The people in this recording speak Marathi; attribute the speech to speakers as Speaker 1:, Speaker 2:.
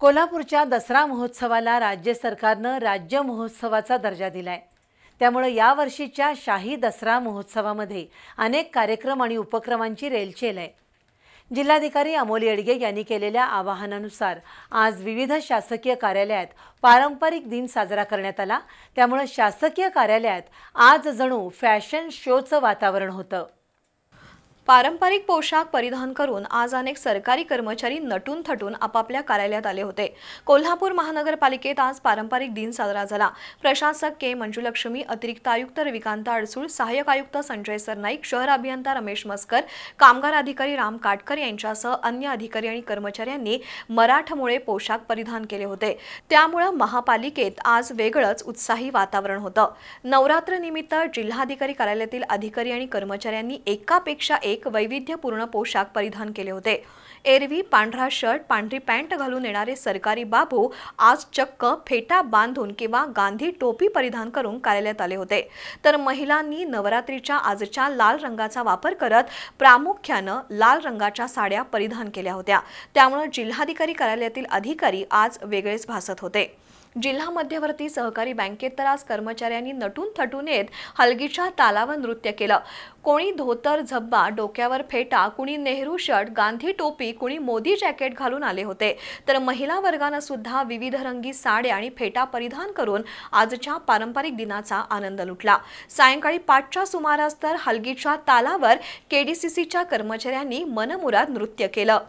Speaker 1: कोल्हापूरच्या दसरा महोत्सवाला राज्य सरकारनं राज्य महोत्सवाचा दर्जा दिलाय। त्यामुळे यावर्षीच्या शाही दसरा महोत्सवामध्ये अनेक कार्यक्रम आणि उपक्रमांची रेलचेल आहे। जिल्हाधिकारी अमोल येडगे यांनी केलेल्या आवाहनानुसार आज विविध शासकीय कार्यालयात पारंपरिक दिन साजरा करण्यात आला। त्यामुळे शासकीय कार्यालयात आज जणू फॅशन शोचं वातावरण होतं।
Speaker 2: पारंपरिक पोशाख परिधान करून आज अनेक सरकारी कर्मचारी नटून थटून आपापल्या कार्यालयात आले होते। कोल्हापूर महानगरपालिकेत आज पारंपरिक दिन साजरा झाला। प्रशासक के मंजुलक्ष्मी, अतिरिक्त आयुक्त रविकांत अडसूळ, सहाय्यक आयुक्त संजय सरनाईक, शहर अभियंता रमेश मस्कर, कामगार अधिकारी राम काटकर यांच्यासह अन्य अधिकारी आणि कर्मचाऱ्यांनी मराठमोळे पोशाख परिधान केले होते। त्यामुळे महापालिकेत आज वेगळंच उत्साही वातावरण होतं। नवरात्र निमित्त जिल्हाधिकारी कार्यालयातील अधिकारी आणि कर्मचाऱ्यांनी एकापेक्षा एक वैविध्यपूर्ण पोशाख परिधान केले होते। एरवी पांढरा शर्ट, पांढरी पॅन्ट घालून येणारे सरकारी बाबू आज चक्क फेटा बांधून किंवा गांधी टोपी परिधान करून कार्यालयात आले होते। तर महिलांनी नवरात्रीच्या आजच्या लाल रंगाचा वापर करत प्रामुख्याने लाल रंगाच्या साड्या परिधान केल्या होत्या। त्यामुळे जिल्हाधिकारी कार्यालयातील अधिकारी आज वेगळेच भासत होते। जिल्हा मध्यवर्ती सहकारी बँकेत तर आज कर्मचाऱ्यांनी नटून थटून येत हलगीच्या तालावर नृत्य केलं। कोणी धोतर झब्बा, डोक्यावर फेटा, कुणी नेहरू शर्ट, गांधी टोपी, कुणी मोदी जॅकेट घालून आले होते। तर महिला वर्गाने सुद्धा विविध रंगी साड्या आणि फेटा परिधान करून आजच्या पारंपरिक दिनाचा आनंद लुटला। सायंकाळी 5च्या सुमारास तर हलगीच्या तालावर केडीसीसीच्या कर्मचाऱ्यांनी मनमुराद नृत्य केलं।